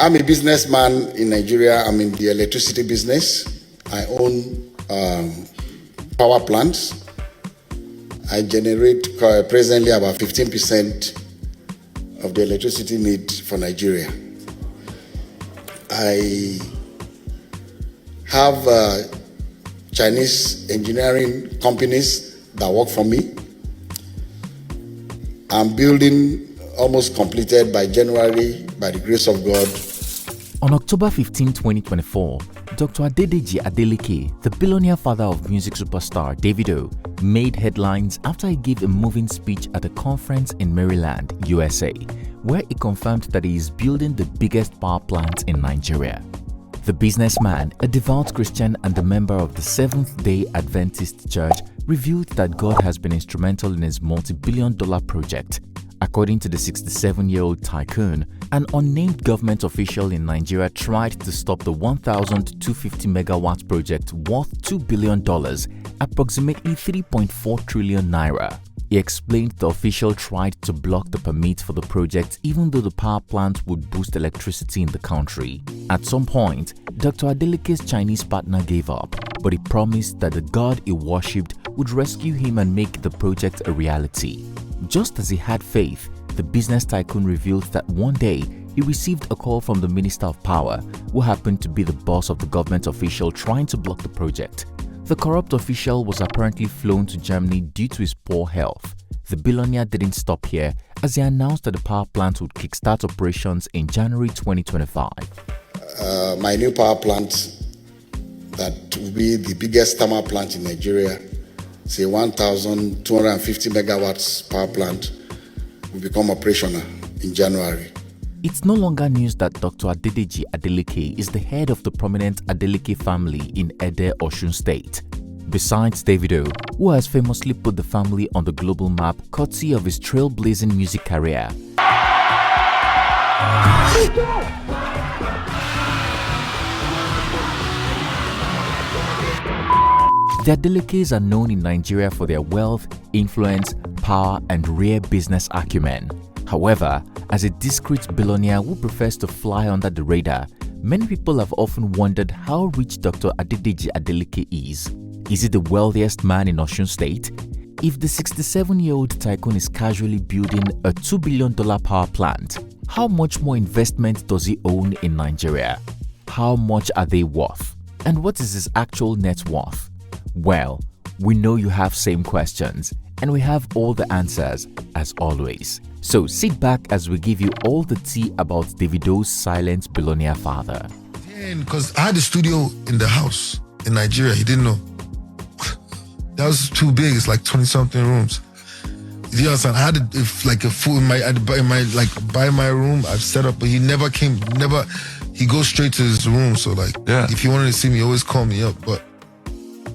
I'm a businessman in Nigeria. I'm in the electricity business. I own power plants. I generate presently about 15% of the electricity need for Nigeria. I have Chinese engineering companies that work for me. I'm building almost completed by January, by the grace of God. On October 15, 2024, Dr. Adedeji Adeleke, the billionaire father of music superstar Davido, made headlines after he gave a moving speech at a conference in Maryland, USA, where he confirmed that he is building the biggest power plant in Nigeria. The businessman, a devout Christian and a member of the Seventh-day Adventist Church, revealed that God has been instrumental in his multi-billion-dollar project. According to the 67-year-old tycoon, an unnamed government official in Nigeria tried to stop the 1,250 megawatt project worth $2 billion, approximately 3.4 trillion naira. He explained the official tried to block the permit for the project even though the power plant would boost electricity in the country. At some point, Dr. Adeleke's Chinese partner gave up, but he promised that the God he worshipped would rescue him and make the project a reality. Just as he had faith, the business tycoon revealed that one day he received a call from the Minister of Power, who happened to be the boss of the government official trying to block the project. The corrupt official was apparently flown to Germany due to his poor health. The billionaire didn't stop here as he announced that the power plant would kickstart operations in January 2025. My new power plant, that will be the biggest thermal plant in Nigeria, it's a 1,250 megawatts power plant, will become operational in January. It's no longer news that Dr. Adedeji Adeleke is the head of the prominent Adeleke family in Ede, Osun State. Besides Davido, who has famously put the family on the global map courtesy of his trailblazing music career. The Adelekes are known in Nigeria for their wealth, influence, power, and rare business acumen. However, as a discreet billionaire who prefers to fly under the radar, many people have often wondered how rich Dr. Adedeji Adeleke is. Is he the wealthiest man in Osun State? If the 67-year-old tycoon is casually building a $2 billion power plant, how much more investment does he own in Nigeria? How much are they worth? And what is his actual net worth? Well, we know you have same questions, and we have all the answers as always. So sit back as we give you all the tea about Davido's silent billionaire father. Because I had a studio in the house in Nigeria, he didn't know. That was too big, it's like 20-something rooms. You understand? I had a full in by my room, I've set up, but he never came, he goes straight to his room, so if he wanted to see me, he always call me up, but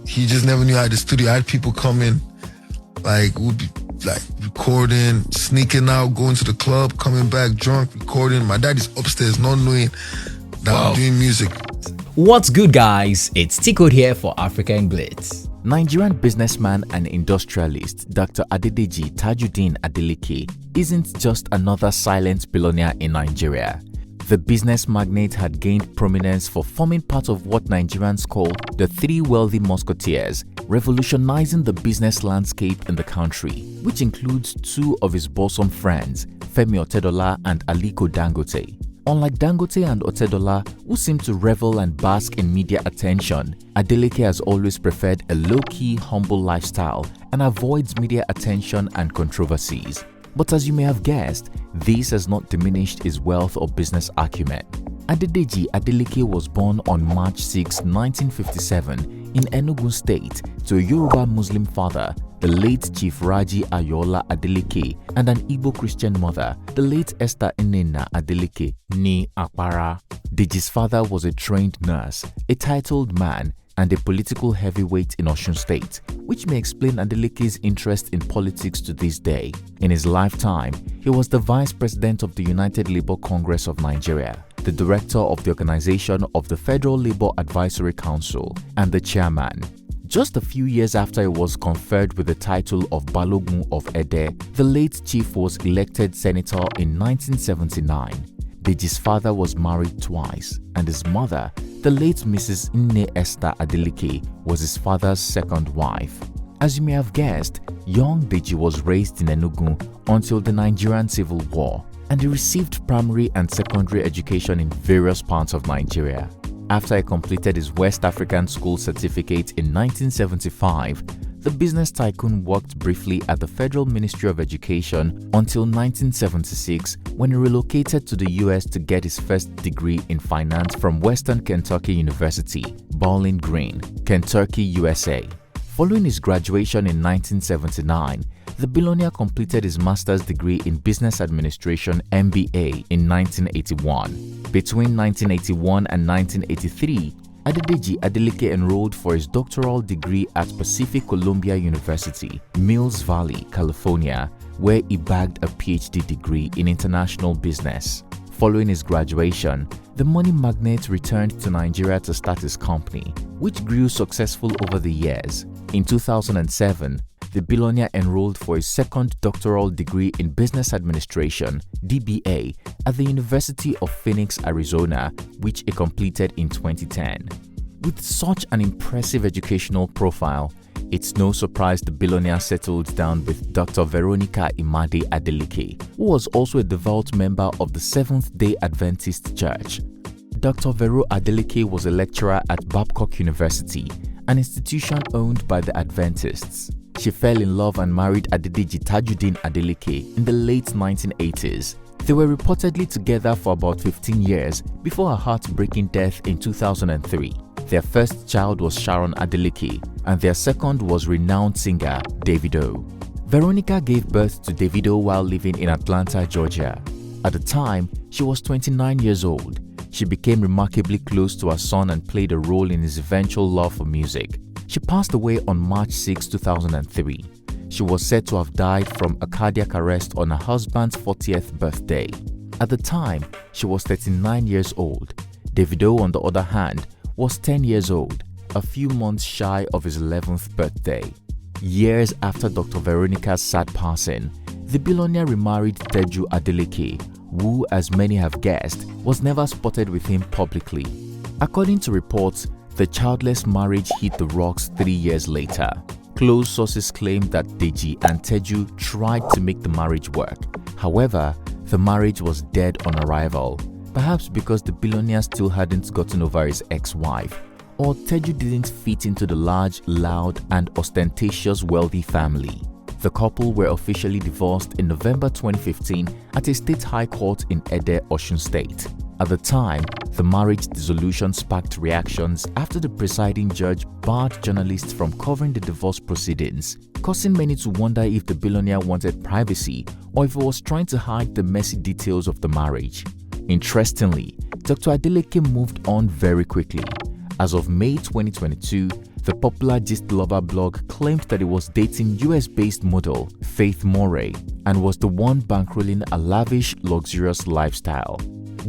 he just never knew I had a studio. I had people come in, would be recording, sneaking out, going to the club, coming back drunk, recording. My dad is upstairs, not knowing that I'm doing music. What's good, guys? It's T-Code here for African Blitz. Nigerian businessman and industrialist Dr. Adedeji Tajudeen Adeleke isn't just another silent billionaire in Nigeria. The business magnate had gained prominence for forming part of what Nigerians call the three wealthy musketeers, revolutionizing the business landscape in the country, which includes two of his bosom friends, Femi Otedola and Aliko Dangote. Unlike Dangote and Otedola, who seem to revel and bask in media attention, Adeleke has always preferred a low-key, humble lifestyle and avoids media attention and controversies. But as you may have guessed, this has not diminished his wealth or business acumen. Adedeji Adeleke was born on March 6, 1957 in Enugu State to a Yoruba Muslim father, the late Chief Raji Ayoola Adeleke, and an Igbo Christian mother, the late Esther Nnena Adeleke, nee Akparah. Deji's father was a trained nurse, a titled man, and a political heavyweight in Osun State, which may explain Adeleke's interest in politics to this day. In his lifetime, he was the Vice President of the United Labour Congress of Nigeria, the Director of the Organization of the Federal Labour Advisory Council, and the Chairman. Just a few years after he was conferred with the title of Balogun of Ede, the late chief was elected senator in 1979. Deji's father was married twice, and his mother, the late Mrs Nnena Esther Adeleke, was his father's second wife. As you may have guessed, young Deji was raised in Enugu until the Nigerian Civil War, and he received primary and secondary education in various parts of Nigeria. After he completed his West African School certificate in 1975, the business tycoon worked briefly at the Federal Ministry of Education until 1976, when he relocated to the US to get his first degree in finance from Western Kentucky University, Bowling Green, Kentucky, USA. Following his graduation in 1979, the billionaire completed his master's degree in business administration (MBA) in 1981. Between 1981 and 1983, Adedeji Adeleke enrolled for his doctoral degree at Pacific Columbia University, Mills Valley, California, where he bagged a PhD degree in international business. Following his graduation, the money magnate returned to Nigeria to start his company, which grew successful over the years. In 2007, the billionaire enrolled for his second doctoral degree in business administration (DBA) at the University of Phoenix, Arizona, which he completed in 2010. With such an impressive educational profile, it's no surprise the billionaire settled down with Dr. Veronica Imade Adeleke, who was also a devout member of the Seventh-day Adventist Church. Dr. Vero Adeleke was a lecturer at Babcock University, an institution owned by the Adventists. She fell in love and married Adedeji Tajudeen Adeleke in the late 1980s. They were reportedly together for about 15 years before her heartbreaking death in 2003. Their first child was Sharon Adeleke, and their second was renowned singer Davido. Veronica gave birth to Davido while living in Atlanta, Georgia. At the time, she was 29 years old. She became remarkably close to her son and played a role in his eventual love for music. She passed away on March 6, 2003. She was said to have died from a cardiac arrest on her husband's 40th birthday. At the time, she was 39 years old. Davido, on the other hand, was 10 years old, a few months shy of his 11th birthday. Years after Dr. Veronica's sad passing, the billionaire remarried Teju Adeleke, who, as many have guessed, was never spotted with him publicly. According to reports, the childless marriage hit the rocks 3 years later. Close sources claim that Deji and Teju tried to make the marriage work. However, the marriage was dead on arrival, perhaps because the billionaire still hadn't gotten over his ex-wife, or Teju didn't fit into the large, loud, and ostentatious wealthy family. The couple were officially divorced in November 2015 at a state high court in Ede, Osun State. At the time, the marriage dissolution sparked reactions after the presiding judge barred journalists from covering the divorce proceedings, causing many to wonder if the billionaire wanted privacy or if he was trying to hide the messy details of the marriage. Interestingly, Dr. Adeleke moved on very quickly. As of May 2022, the popular gist lover blog claimed that he was dating US-based model Faith Moray and was the one bankrolling a lavish, luxurious lifestyle.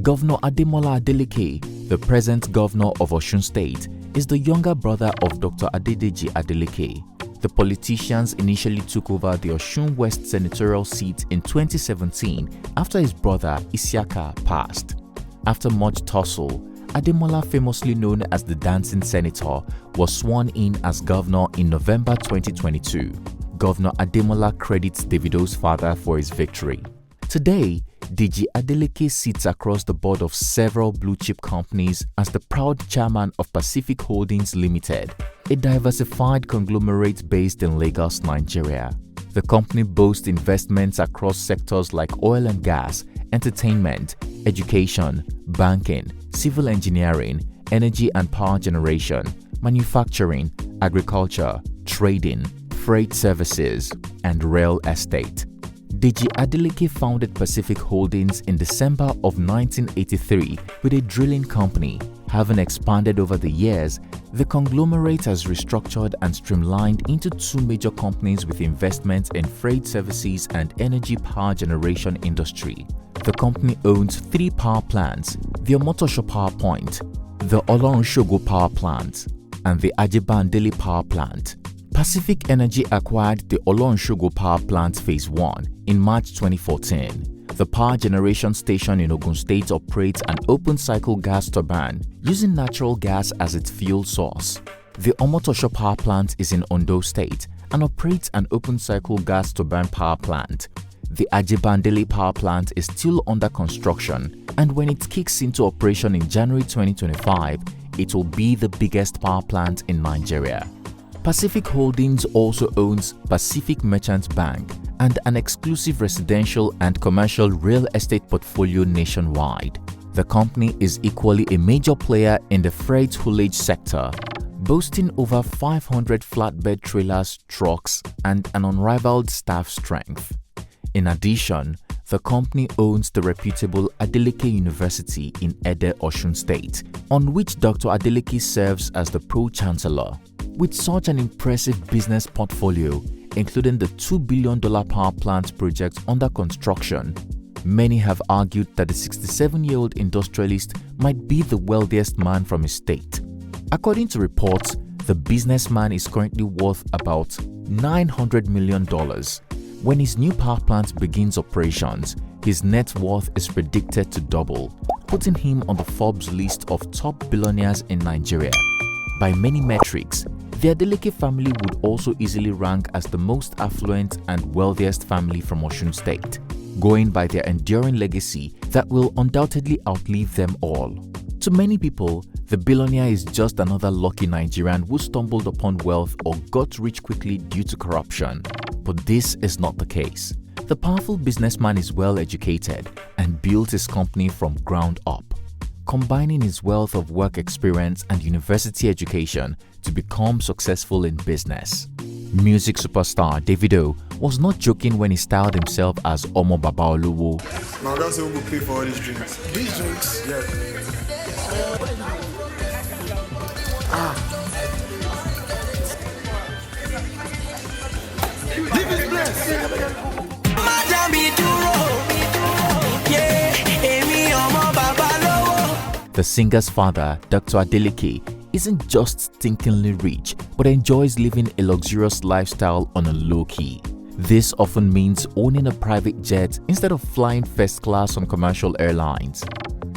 Governor Ademola Adeleke, the present governor of Osun State, is the younger brother of Dr. Adedeji Adeleke. The politicians initially took over the Osun West senatorial seat in 2017 after his brother Isiaka passed. After much tussle, Ademola, famously known as the Dancing Senator, was sworn in as governor in November 2022. Governor Ademola credits Davido's father for his victory. Today, Deji Adeleke sits across the board of several blue-chip companies as the proud chairman of Pacific Holdings Limited, a diversified conglomerate based in Lagos, Nigeria. The company boasts investments across sectors like oil and gas, entertainment, education, banking, civil engineering, energy and power generation, manufacturing, agriculture, trading, freight services, and real estate. Deji Adeleke founded Pacific Holdings in December of 1983 with a drilling company. Having expanded over the years, the conglomerate has restructured and streamlined into two major companies with investments in freight services and energy power generation industry. The company owns 3 power plants: the Omotosho Power Point, the Olorunshogo Power Plant, and the Ajibandele Power Plant. Pacific Energy acquired the Olorunshogo Power Plant Phase 1 in March 2014, The power generation station in Osun State operates an open-cycle gas turbine using natural gas as its fuel source. The Omotosho power plant is in Ondo State and operates an open-cycle gas turbine power plant. The Ajibandele power plant is still under construction, and when it kicks into operation in January 2025, it will be the biggest power plant in Nigeria. Pacific Holdings also owns Pacific Merchant Bank and an exclusive residential and commercial real estate portfolio nationwide. The company is equally a major player in the freight haulage sector, boasting over 500 flatbed trailers, trucks, and an unrivaled staff strength. In addition, the company owns the reputable Adeleke University in Ede, Osun State, on which Dr Adeleke serves as the Pro-Chancellor. With such an impressive business portfolio, including the $2 billion power plant project under construction, many have argued that the 67-year-old industrialist might be the wealthiest man from his state. According to reports, the businessman is currently worth about $900 million. When his new power plant begins operations, his net worth is predicted to double, putting him on the Forbes list of top billionaires in Nigeria. By many metrics, the Adeleke family would also easily rank as the most affluent and wealthiest family from Osun State, going by their enduring legacy that will undoubtedly outlive them all. To many people, the billionaire is just another lucky Nigerian who stumbled upon wealth or got rich quickly due to corruption. But this is not the case. The powerful businessman is well educated and built his company from ground up, combining his wealth of work experience and university education to become successful in business. Music superstar Davido was not joking when he styled himself as Omo Baba Oluwo. Now that's who will pay for all these drinks. These drinks? Yeah. Live is blessed. The singer's father, Dr Adeleke, isn't just stinkingly rich but enjoys living a luxurious lifestyle on a low-key. This often means owning a private jet instead of flying first class on commercial airlines.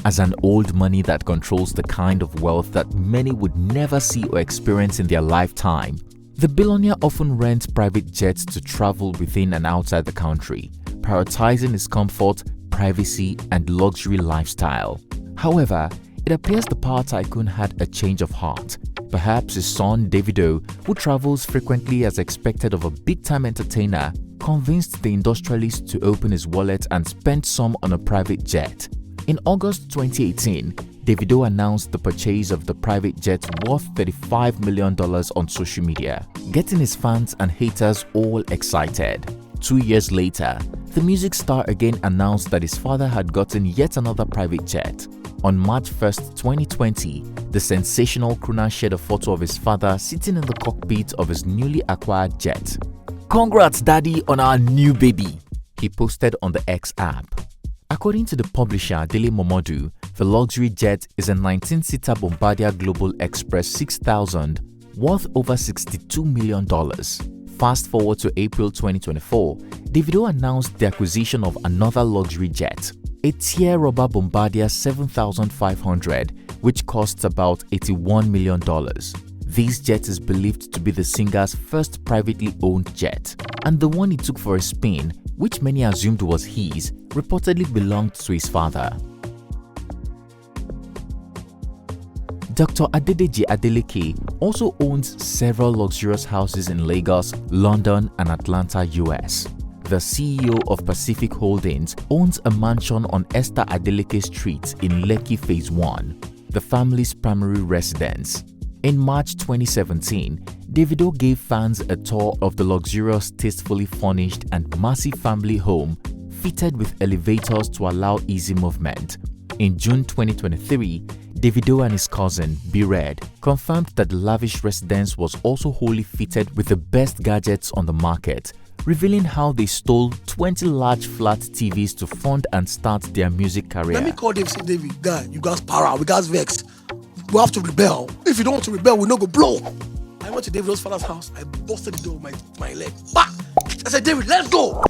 As an old money that controls the kind of wealth that many would never see or experience in their lifetime, the billionaire often rents private jets to travel within and outside the country, prioritizing his comfort, privacy, and luxury lifestyle. However, it appears the power tycoon had a change of heart. Perhaps his son Davido, who travels frequently as expected of a big-time entertainer, convinced the industrialist to open his wallet and spend some on a private jet. In August 2018, Davido announced the purchase of the private jet worth $35 million on social media, getting his fans and haters all excited. 2 years later, the music star again announced that his father had gotten yet another private jet. On March 1st, 2020, the sensational crooner shared a photo of his father sitting in the cockpit of his newly acquired jet. "Congrats, Daddy, on our new baby," he posted on the X app. According to the publisher Dele Momodu, the luxury jet is a 19-seater Bombardier Global Express 6000 worth over $62 million. Fast forward to April 2024, Davido announced the acquisition of another luxury jet, a tear rubber Bombardier 7500, which costs about $81 million. This jet is believed to be the singer's first privately owned jet, and the one he took for a spin, which many assumed was his, reportedly belonged to his father. Dr Adedeji Adeleke also owns several luxurious houses in Lagos, London, and Atlanta, US. The CEO of Pacific Holdings owns a mansion on Esther Adeleke Street in Lekki Phase 1, the family's primary residence. In March 2017, Davido gave fans a tour of the luxurious, tastefully furnished and massive family home fitted with elevators to allow easy movement. In June 2023, Davido and his cousin, B-Red, confirmed that the lavish residence was also wholly fitted with the best gadgets on the market, revealing how they stole 20 large flat TVs to fund and start their music career. Let me call Dave, say, David, guy, you guys para, we guys vex. We have to rebel. If you don't want to rebel, we no go blow. I went to David's father's house. I busted the door with my leg. Bah! I said, David, let's go.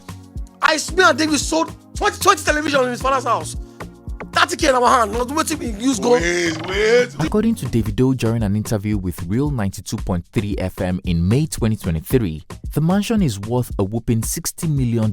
Me and David sold 20 television in his father's house. 30K in our hand. Not waiting we use gold. Wait. According to Davido during an interview with Real 92.3 FM in May 2023, the mansion is worth a whopping $60 million,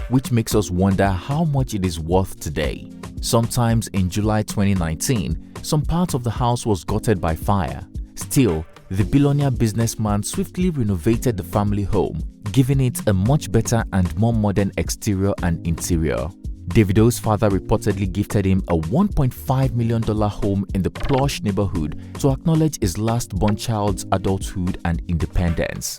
which makes us wonder how much it is worth today. Sometimes in July 2019, some part of the house was gutted by fire. Still, the billionaire businessman swiftly renovated the family home, giving it a much better and more modern exterior and interior. Davido's father reportedly gifted him a $1.5 million home in the plush neighborhood to acknowledge his last-born child's adulthood and independence.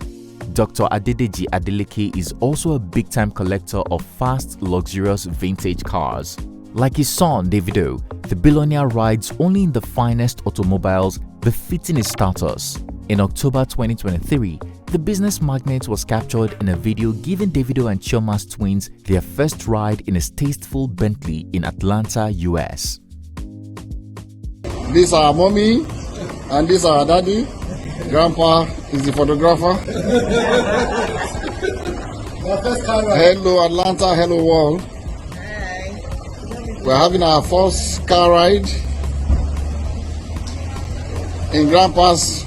Dr. Adedeji Adeleke is also a big-time collector of fast, luxurious vintage cars. Like his son, Davido, the billionaire rides only in the finest automobiles befitting his status. In October 2023, the business magnate was captured in a video giving Davido and Chioma's twins their first ride in a tasteful Bentley in Atlanta, US. This is our mommy, and this is our daddy. Grandpa is the photographer. Hello Atlanta, hello world. We're having our first car ride in Grandpa's.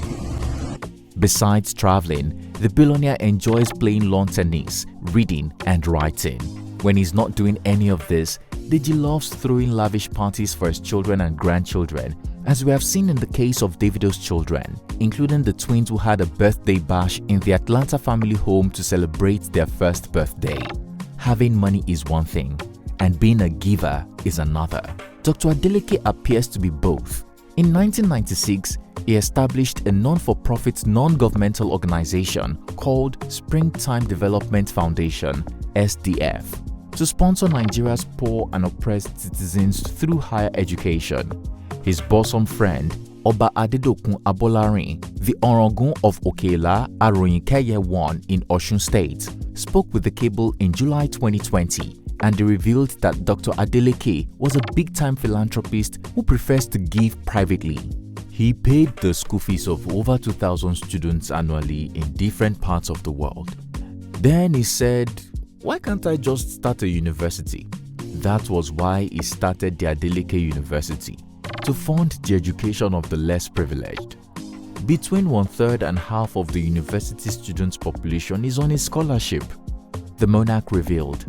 Besides traveling, the billionaire enjoys playing lawn tennis, reading, and writing. When he's not doing any of this, Deji loves throwing lavish parties for his children and grandchildren, as we have seen in the case of Davido's children, including the twins who had a birthday bash in the Atlanta family home to celebrate their first birthday. Having money is one thing, and being a giver is another. Dr. Adeleke appears to be both. In 1996, he established a non-for-profit non-governmental organization called Springtime Development Foundation (SDF) to sponsor Nigeria's poor and oppressed citizens through higher education. His bosom friend, Oba Adedokun Abolarin, the Orogun of Okela Aroyinkeye 1 in Osun State, spoke with the cable in July 2020, and they revealed that Dr. Adeleke was a big-time philanthropist who prefers to give privately. He paid the school fees of over 2,000 students annually in different parts of the world. Then he said, "Why can't I just start a university?" That was why he started the Adeleke University, to fund the education of the less privileged. Between 1/3 and half of the university students' population is on a scholarship, the monarch revealed.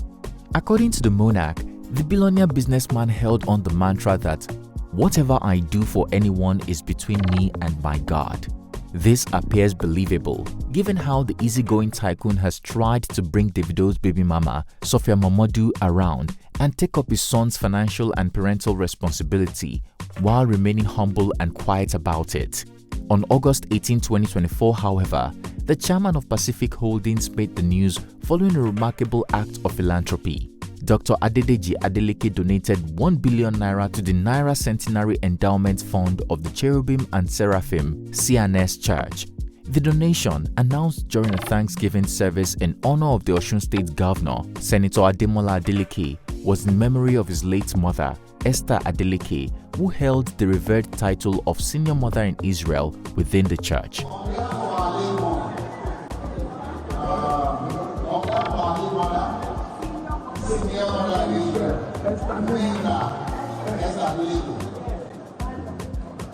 According to the monarch, the billionaire businessman held on the mantra that whatever I do for anyone is between me and my God. This appears believable, given how the easygoing tycoon has tried to bring Davido's baby mama, Sophia Mamadou, around and take up his son's financial and parental responsibility while remaining humble and quiet about it. On August 18, 2024, however, the chairman of Pacific Holdings made the news following a remarkable act of philanthropy. Dr. Adedeji Adeleke donated 1 billion naira to the Naira Centenary Endowment Fund of the Cherubim and Seraphim CNS Church. The donation, announced during a Thanksgiving service in honor of the Osun State Governor, Senator Ademola Adeleke, was in memory of his late mother, Esther Adeleke, who held the revered title of Senior Mother in Israel within the church.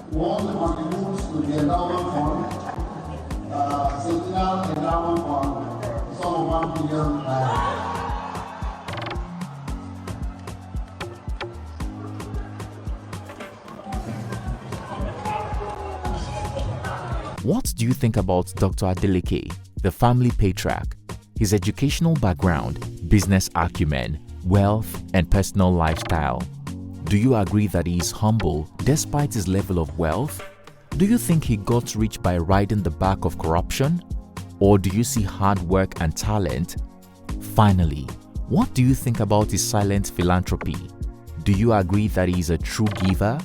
One contributes to the endowment fund, Sentinel Endowment Fund, sum of 1 billion naira. What do you think about Dr. Adeleke, the family patriarch, his educational background, business acumen, wealth, and personal lifestyle? Do you agree that he is humble despite his level of wealth? Do you think he got rich by riding the back of corruption? Or do you see hard work and talent? Finally, what do you think about his silent philanthropy? Do you agree that he is a true giver?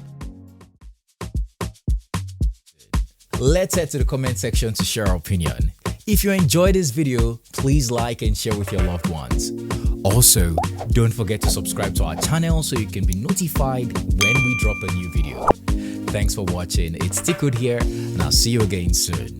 Let's head to the comment section to share our opinion. If you enjoyed this video, please like and share with your loved ones. Also, don't forget to subscribe to our channel so you can be notified when we drop a new video. Thanks for watching. It's Tikod here, and I'll see you again soon.